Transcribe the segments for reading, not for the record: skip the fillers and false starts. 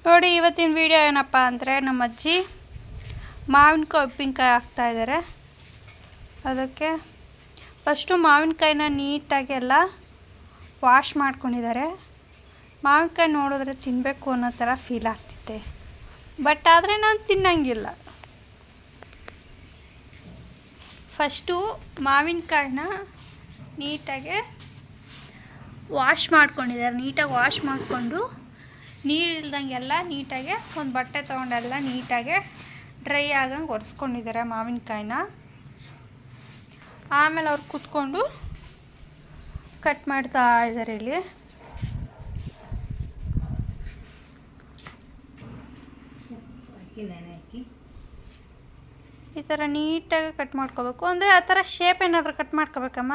ನೋಡಿ ಇವತ್ತಿನ ವಿಡಿಯೋ ಏನಪ್ಪ ಅಂದರೆ ನಮ್ಮ ಅಜ್ಜಿ ಮಾವಿನಕಾಯಿ ಉಪ್ಪಿನಕಾಯಿ ಹಾಕ್ತಾಯಿದ್ದಾರೆ. ಅದಕ್ಕೆ ಫಸ್ಟು ಮಾವಿನಕಾಯಿನ ನೀಟಾಗಿ ಎಲ್ಲ ವಾಶ್ ಮಾಡ್ಕೊಂಡಿದ್ದಾರೆ. ಮಾವಿನಕಾಯಿ ನೋಡಿದ್ರೆ ತಿನ್ನಬೇಕು ಅನ್ನೋ ಥರ ಫೀಲ್ ಆಗ್ತಿದೆ, ಬಟ್ ಆದರೆ ನಾನು ತಿನ್ನಂಗಿಲ್ಲ. ಫಸ್ಟು ಮಾವಿನಕಾಯಿನ ನೀಟಾಗಿ ವಾಶ್ ಮಾಡ್ಕೊಂಡಿದ್ದಾರೆ. ನೀಟಾಗಿ ವಾಶ್ ಮಾಡಿಕೊಂಡು ನೀರಿಲ್ದಂಗೆಲ್ಲ ನೀಟಾಗಿ ಒಂದು ಬಟ್ಟೆ ತೊಗೊಂಡೆಲ್ಲ ನೀಟಾಗಿ ಡ್ರೈ ಆಗಂಗೆ ಒರೆಸ್ಕೊಂಡಿದ್ದಾರೆ ಮಾವಿನಕಾಯಿನ. ಆಮೇಲೆ ಅವ್ರು ಕೂತ್ಕೊಂಡು ಕಟ್ ಮಾಡ್ತಾ ಇದ್ದಾರೆ. ಇಲ್ಲಿ ಈ ಥರ ನೀಟಾಗಿ ಕಟ್ ಮಾಡ್ಕೋಬೇಕು. ಅಂದರೆ ಆ ಥರ ಶೇಪ್ ಏನಾದರೂ ಕಟ್ ಮಾಡ್ಕೋಬೇಕಮ್ಮ,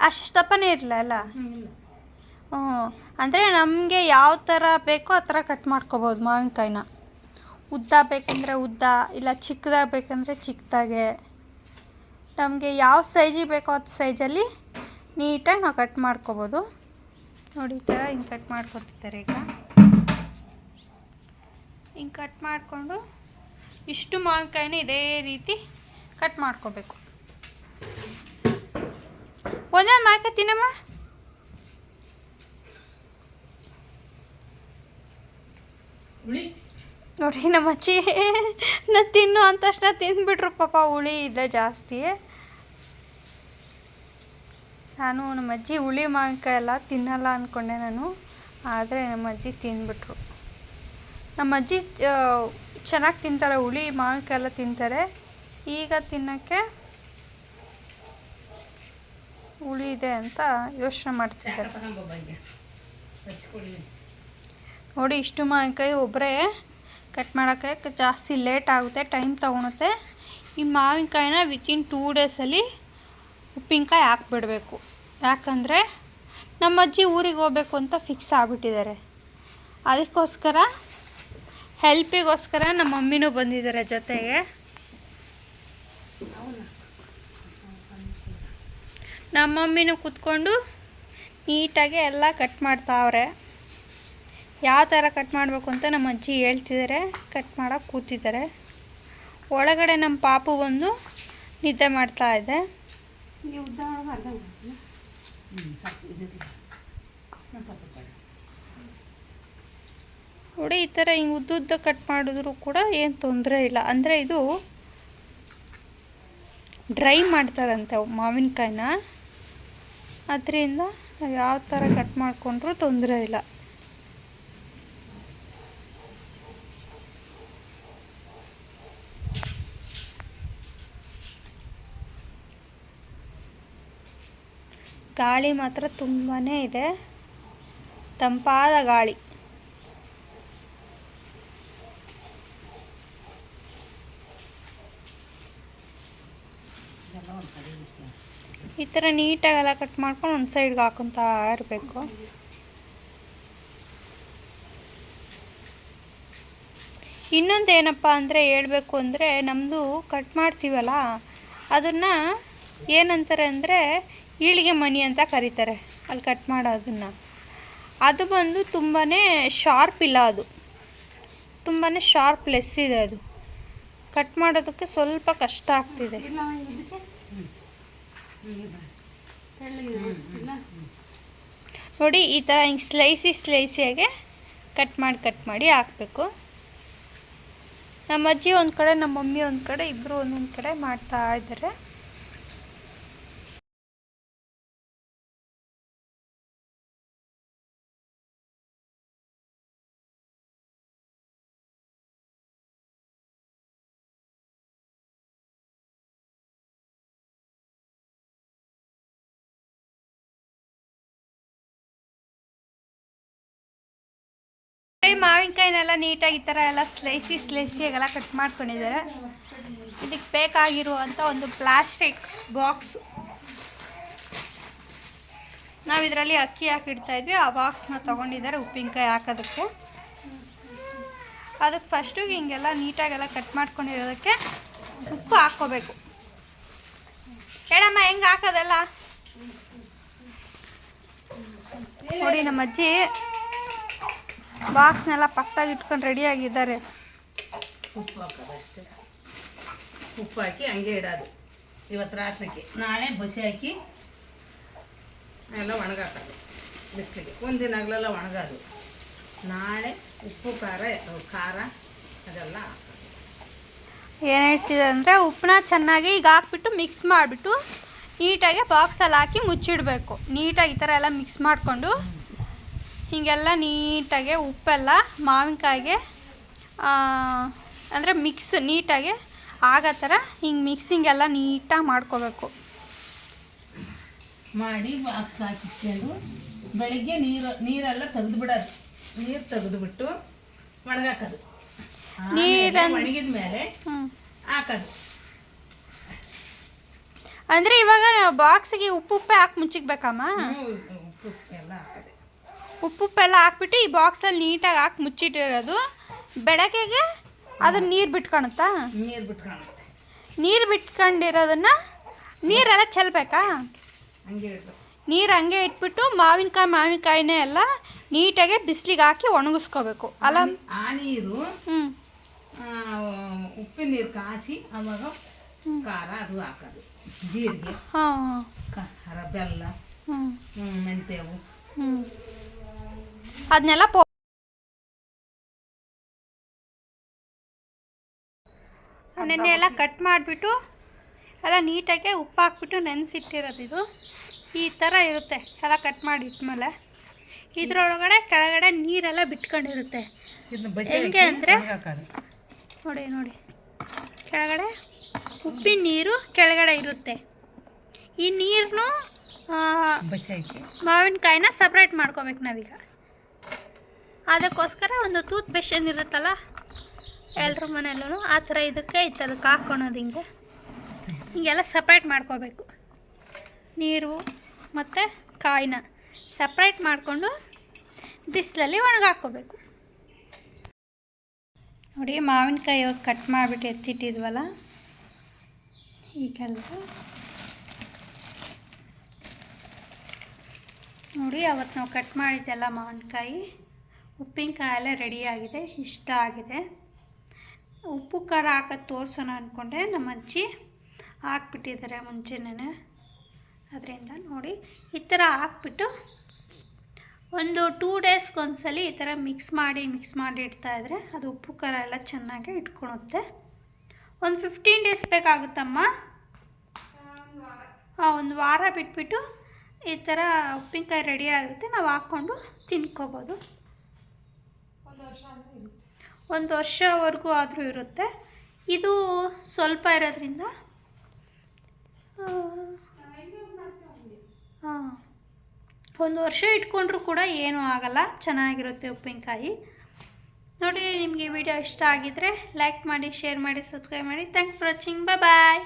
ಅಷ್ಟು ದಪ್ಪನೇ ಇರಲ್ಲ ಅಲ್ಲ. ಅಂದರೆ ನಮಗೆ ಯಾವ ಥರ ಬೇಕೋ ಆ ಥರ ಕಟ್ ಮಾಡ್ಕೋಬೋದು ಮಾವಿನಕಾಯಿನ. ಉದ್ದ ಬೇಕಂದರೆ ಉದ್ದ, ಇಲ್ಲ ಚಿಕ್ಕದಾಗಿ ಬೇಕಂದರೆ ಚಿಕ್ಕದಾಗೆ, ನಮಗೆ ಯಾವ ಸೈಜಿಗೆ ಬೇಕೋ ಅದು ಸೈಜಲ್ಲಿ ನೀಟಾಗಿ ನಾವು ಕಟ್ ಮಾಡ್ಕೋಬೋದು. ನೋಡಿ ಈ ಥರ ಹಿಂಗೆ ಕಟ್ ಮಾಡ್ಕೊತಿದ್ದಾರೆ. ಈಗ ಹಿಂಗೆ ಕಟ್ ಮಾಡಿಕೊಂಡು ಇಷ್ಟು ಮಾವಿನಕಾಯಿನ ಇದೇ ರೀತಿ ಕಟ್ ಮಾಡ್ಕೋಬೇಕು. ಒಂದೇ ಮಾವಿನಕಾಯಿ ತಿನ್ನಮ್ಮ. ನೋಡಿ ನಮ್ಮ ಅಜ್ಜಿ ನಾ ತಿನ್ನು ಅಂತ ತಕ್ಷಣ ತಿಂದ್ಬಿಟ್ರು ಪಾಪ. ಹುಳಿ ಇದೆ ಜಾಸ್ತಿ. ನಾನು ನಮ್ಮ ಅಜ್ಜಿ ಹುಳಿ ಮಾವಿನಕಾಯಿ ಎಲ್ಲ ತಿನ್ನಲ್ಲ ಅಂದ್ಕೊಂಡೆ ನಾನು, ಆದರೆ ನಮ್ಮ ಅಜ್ಜಿ ತಿಂದ್ಬಿಟ್ರು. ನಮ್ಮ ಅಜ್ಜಿ ಚೆನ್ನಾಗಿ ತಿಂತಾರೆ, ಹುಳಿ ಮಾವಿನಕಾಯಿ ಎಲ್ಲ ತಿಂತಾರೆ. ಈಗ ತಿನ್ನೋಕ್ಕೆ ಹುಳಿ ಇದೆ ಅಂತ ಯೋಚನೆ ಮಾಡ್ತಿದ್ದಾರೆ. ನೋಡಿ ಇಷ್ಟು ಮಾವಿನಕಾಯಿ ಒಬ್ಬರೇ ಕಟ್ ಮಾಡೋಕ್ಕೆ ಜಾಸ್ತಿ ಲೇಟ್ ಆಗುತ್ತೆ, ಟೈಮ್ ತೊಗೊಳುತ್ತೆ. ಈ ಮಾವಿನಕಾಯಿನ ವಿತಿನ್ 2 ಡೇಸಲ್ಲಿ ಉಪ್ಪಿನಕಾಯಿ ಹಾಕ್ಬಿಡಬೇಕು. ಯಾಕಂದರೆ ನಮ್ಮ ಅಜ್ಜಿ ಊರಿಗೆ ಹೋಗ್ಬೇಕು ಅಂತ ಫಿಕ್ಸ್ ಆಗಿಬಿಟ್ಟಿದ್ದಾರೆ. ಅದಕ್ಕೋಸ್ಕರ ಹೆಲ್ಪಿಗೋಸ್ಕರ ನಮ್ಮ ಮಮ್ಮಿನೂ ಬಂದಿದ್ದಾರೆ ಜೊತೆಗೆ. ನಮ್ಮ ಮಮ್ಮಿನೂ ಕೂತ್ಕೊಂಡು ನೀಟಾಗಿ ಎಲ್ಲ ಕಟ್ ಮಾಡ್ತಾವ್ರೆ. ಯಾವ ಥರ ಕಟ್ ಮಾಡಬೇಕು ಅಂತ ನಮ್ಮ ಅಜ್ಜಿ ಹೇಳ್ತಿದ್ದಾರೆ. ಕಟ್ ಮಾಡೋಕ್ಕೆ ಕೂತಿದ್ದಾರೆ. ಒಳಗಡೆ ನಮ್ಮ ಪಾಪು ಬಂದು ನಿದ್ದೆ ಮಾಡ್ತಾ ಇದೆ. ನೋಡಿ ಈ ಥರ ಹಿಂಗೆ ಉದ್ದುದ್ದ ಕಟ್ ಮಾಡಿದ್ರು ಕೂಡ ಏನು ತೊಂದರೆ ಇಲ್ಲ. ಅಂದರೆ ಇದು ಡ್ರೈ ಮಾಡ್ತಾರಂತೆ ಮಾವಿನಕಾಯಿನ, ಅದರಿಂದ ನಾವು ಯಾವ ಥರ ಕಟ್ ಮಾಡಿಕೊಂಡ್ರೂ ತೊಂದರೆ ಇಲ್ಲ. ಗಾಳಿ ಮಾತ್ರ ತುಂಬಾ ಇದೆ, ತಂಪಾದ ಗಾಳಿ. ಈ ಥರ ನೀಟಾಗೆಲ್ಲ ಕಟ್ ಮಾಡ್ಕೊಂಡು ಒಂದು ಸೈಡ್ಗೆ ಹಾಕೊತಾ ಇರಬೇಕು. ಇನ್ನೊಂದು ಏನಪ್ಪ ಅಂದರೆ ಹೇಳಬೇಕು ಅಂದರೆ, ನಮ್ಮದು ಕಟ್ ಮಾಡ್ತೀವಲ್ಲ ಅದನ್ನು ಏನಂತಾರೆ ಅಂದರೆ ಈಳಿಗೆ ಮಣಿ ಅಂತ ಕರೀತಾರೆ ಅಲ್ಲಿ ಕಟ್ ಮಾಡೋದನ್ನು. ಅದು ಬಂದು ತುಂಬಾ ಶಾರ್ಪ್ ಇಲ್ಲ, ಅದು ತುಂಬಾ ಶಾರ್ಪ್ ಲೆಸ್ ಇದೆ. ಅದು ಕಟ್ ಮಾಡೋದಕ್ಕೆ ಸ್ವಲ್ಪ ಕಷ್ಟ ಆಗ್ತಿದೆ. ನೋಡಿ ಈ ಥರ ಹಿಂಗೆ ಸ್ಲೈಸಿಯಾಗೆ ಕಟ್ ಮಾಡಿ ಹಾಕಬೇಕು. ನಮ್ಮ ಅಜ್ಜಿ ಒಂದು ಕಡೆ, ನಮ್ಮ ಮಮ್ಮಿ ಒಂದು ಕಡೆ, ಇಬ್ಬರು ಒಂದೊಂದು ಕಡೆ ಮಾಡ್ತಾ ಇದ್ದಾರೆ. ಮಾವಿನಕಾಯಿನೆಲ್ಲ ನೀಟಾಗಿ ಈ ಥರ ಎಲ್ಲ ಸ್ಲೈಸಿಯಾಗೆಲ್ಲ ಕಟ್ ಮಾಡ್ಕೊಂಡಿದ್ದಾರೆ. ಇದಕ್ಕೆ ಬೇಕಾಗಿರುವಂಥ ಒಂದು ಪ್ಲಾಸ್ಟಿಕ್ ಬಾಕ್ಸು, ನಾವು ಇದರಲ್ಲಿ ಅಕ್ಕಿ ಹಾಕಿಡ್ತಾಯಿದ್ವಿ, ಆ ಬಾಕ್ಸ್ನ ತೊಗೊಂಡಿದ್ದಾರೆ ಉಪ್ಪಿನಕಾಯಿ ಹಾಕೋದಕ್ಕೆ. ಅದಕ್ಕೆ ಫಸ್ಟು ಹಿಂಗೆಲ್ಲ ನೀಟಾಗೆಲ್ಲ ಕಟ್ ಮಾಡ್ಕೊಂಡಿರೋದಕ್ಕೆ ಉಪ್ಪು ಹಾಕ್ಕೋಬೇಕು. ಹೇಳಮ್ಮ ಹೆಂಗೆ ಹಾಕೋದಲ್ಲ. ನೋಡಿ ನಮ್ಮ ಅಜ್ಜಿ ಬಾಕ್ಸ್ನೆಲ್ಲ ಪಕ್ಕದಾಗಿ ಇಟ್ಕೊಂಡು ರೆಡಿಯಾಗಿದ್ದಾರೆ. ಉಪ್ಪು ಹಾಕೋದಷ್ಟೇ. ಉಪ್ಪು ಹಾಕಿ ಹಂಗೆ ಇಡೋದು ಇವತ್ತು ರಾತ್ರಿಗೆ. ನಾಳೆ ಬಸಿ ಹಾಕಿ ಎಲ್ಲ ಒಣಗಾಕೋದು ಬಿಸಿಲಿಗೆ. ಒಂದಿನ ಹಗಲೆಲ್ಲ ಒಣಗೋದು. ನಾಳೆ ಉಪ್ಪು ಖಾರ ಅದೆಲ್ಲ ಹಾಕೋದು. ಏನು ಹೇಳ್ತಿದೆ ಅಂದರೆ ಉಪ್ಪನ್ನ ಚೆನ್ನಾಗಿ ಈಗ ಹಾಕ್ಬಿಟ್ಟು ಮಿಕ್ಸ್ ಮಾಡಿಬಿಟ್ಟು ನೀಟಾಗಿ ಬಾಕ್ಸಲ್ಲಿ ಹಾಕಿ ಮುಚ್ಚಿಡಬೇಕು. ನೀಟಾಗಿ ಈ ಥರ ಎಲ್ಲ ಮಿಕ್ಸ್ ಮಾಡಿಕೊಂಡು ಹೀಗೆಲ್ಲ ನೀಟಾಗಿ ಉಪ್ಪೆಲ್ಲ ಮಾವಿನಕಾಯಿಗೆ ಅಂದರೆ ಮಿಕ್ಸ್ ನೀಟಾಗಿ ಆಗೋ ಥರ ಹಿಂಗೆ ಮಿಕ್ಸಿಂಗ್ ಎಲ್ಲ ನೀಟಾಗಿ ಮಾಡ್ಕೋಬೇಕು. ಮಾಡಿ ಬಾಕ್ಸ್ ಹಾಕಿಟ್ಕೊಂಡು ಬೆಳಿಗ್ಗೆ ನೀರೆಲ್ಲ ತೆಗೆದುಬಿಡೋದು. ನೀರು ತೆಗೆದುಬಿಟ್ಟು ಒಣಗಾಕೋದು. ನೀರು ಒಣಗಿದ ಮೇಲೆ ಹಾಕೋದು. ಅಂದರೆ ಇವಾಗ ಬಾಕ್ಸಿಗೆ ಉಪ್ಪುಪ್ಪೆ ಹಾಕಿ ಮುಚ್ಚಿಕ್ಬೇಕಮ್ಮ. ಉಪ್ಪೆಲ್ಲ ಹಾಕೋದು. ಉಪ್ಪುಪ್ಪೆಲ್ಲ ಹಾಕ್ಬಿಟ್ಟು ಈ ಬಾಕ್ಸಲ್ಲಿ ನೀಟಾಗಿ ಹಾಕಿ ಮುಚ್ಚಿಟ್ಟಿರೋದು. ಬೆಳಗ್ಗೆಗೆ ಅದು ನೀರು ಬಿಟ್ಕೊಳುತ್ತಾ? ನೀರು ಬಿಟ್ಕೊಂಡಿರೋದನ್ನು ನೀರೆಲ್ಲ ಚೆಲ್ಲಬೇಕಾ? ನೀರು ಹಂಗೆ ಇಟ್ಬಿಟ್ಟು ಮಾವಿನಕಾಯಿನೇ ಎಲ್ಲ ನೀಟಾಗಿ ಬಿಸಿಲಿಗೆ ಹಾಕಿ ಒಣಗಿಸ್ಕೋಬೇಕು ಅಲ್ಲ? ಆ ನೀರು ಉಪ್ಪಿನ ನೀರು ಕಾಸಿ ಅವಾಗ ಖಾರ ಅದು ಹಾಕೋದು. ಜೀರಿಗೆ, ಖಾರ, ಬೆಲ್ಲ, ಮೆಂತ್ಯವು ಅದನ್ನೆಲ್ಲ ನೆನ್ನೆ ಎಲ್ಲ ಕಟ್ ಮಾಡಿಬಿಟ್ಟು ಎಲ್ಲ ನೀಟಾಗಿ ಉಪ್ಪು ಹಾಕ್ಬಿಟ್ಟು ನೆನೆಸಿಟ್ಟಿರೋದು. ಇದು ಈ ಥರ ಇರುತ್ತೆ ಎಲ್ಲ ಕಟ್ ಮಾಡಿ ಇಟ್ಮೇಲೆ. ಇದರೊಳಗಡೆ ಕೆಳಗಡೆ ನೀರೆಲ್ಲ ಬಿಟ್ಕೊಂಡಿರುತ್ತೆ. ಹೆಂಗೆ ಅಂದರೆ ನೋಡಿ ಕೆಳಗಡೆ ಉಪ್ಪಿನ ನೀರು ಕೆಳಗಡೆ ಇರುತ್ತೆ. ಈ ನೀರನ್ನು ಮಾವಿನಕಾಯಿನ ಸಪ್ರೇಟ್ ಮಾಡ್ಕೋಬೇಕು ನಾವೀಗ. ಅದಕ್ಕೋಸ್ಕರ ಒಂದು ಟೂತ್ ಬ್ರಷ್ ಇರುತ್ತಲ್ಲ ಎಲ್ಲರ ಮನೆಯಲ್ಲೂ, ಆ ಥರ ಇದಕ್ಕೆ ಇದಕ್ಕೆ ಹಾಕ್ಕೊಳೋದು. ಹಿಂಗೆಲ್ಲ ಸಪ್ರೇಟ್ ಮಾಡ್ಕೋಬೇಕು. ನೀರು ಮತ್ತು ಕಾಯಿನ ಸಪ್ರೇಟ್ ಮಾಡಿಕೊಂಡು ಬಿಸಿಲಲ್ಲಿ ಒಣಗಾಕ್ಕೋಬೇಕು. ನೋಡಿ ಮಾವಿನಕಾಯಿ ಇವಾಗ ಕಟ್ ಮಾಡಿಬಿಟ್ಟು ಎತ್ತಿಟ್ಟಿದ್ವಲ್ಲ, ಈಗೆಲ್ಲ ನೋಡಿ ಅವತ್ತು ನಾವು ಕಟ್ ಮಾಡಿದ್ದೆಲ್ಲ ಮಾವಿನಕಾಯಿ ಉಪ್ಪಿನಕಾಯಿ ಎಲ್ಲ ರೆಡಿಯಾಗಿದೆ. ಇಷ್ಟ ಆಗಿದೆ. ಉಪ್ಪು ಖಾರ ಹಾಕೋದು ತೋರಿಸೋಣ ಅಂದ್ಕೊಂಡೆ. ನಮ್ಮ ಅಜ್ಜಿ ಹಾಕ್ಬಿಟ್ಟಿದ್ದಾರೆ ಮುಂಚೆನೇ. ಅದರಿಂದ ನೋಡಿ ಈ ಥರ ಹಾಕ್ಬಿಟ್ಟು ಒಂದು 2 ಡೇಸ್ಗೊಂದ್ಸಲಿ ಈ ಥರ ಮಿಕ್ಸ್ ಮಾಡಿ ಇಡ್ತಾಯಿದ್ರೆ ಅದು ಉಪ್ಪು ಖಾರ ಎಲ್ಲ ಚೆನ್ನಾಗಿ ಇಟ್ಕೊಳುತ್ತೆ. ಒಂದು 15 ಡೇಸ್ ಬೇಕಾಗುತ್ತಮ್ಮ. ಒಂದು ವಾರ ಬಿಟ್ಬಿಟ್ಟು ಈ ಥರ ಉಪ್ಪಿನಕಾಯಿ ರೆಡಿ ಆಗುತ್ತೆ. ನಾವು ಹಾಕ್ಕೊಂಡು ತಿನ್ಕೋಬೋದು. ಒಂದು ವರ್ಷವರೆಗೂ ಆದರೂ ಇರುತ್ತೆ. ಇದು ಸ್ವಲ್ಪ ಇರೋದ್ರಿಂದ ಒಂದು ವರ್ಷ ಇಟ್ಕೊಂಡ್ರೂ ಕೂಡ ಏನೂ ಆಗಲ್ಲ, ಚೆನ್ನಾಗಿರುತ್ತೆ ಉಪ್ಪಿನಕಾಯಿ. ನೋಡಿ ನಿಮಗೆ ವಿಡಿಯೋ ಇಷ್ಟ ಆಗಿದ್ದರೆ ಲೈಕ್ ಮಾಡಿ, ಶೇರ್ ಮಾಡಿ, ಸಬ್ಸ್ಕ್ರೈಬ್ ಮಾಡಿ. Thanks for watching. ಬಾಯ್.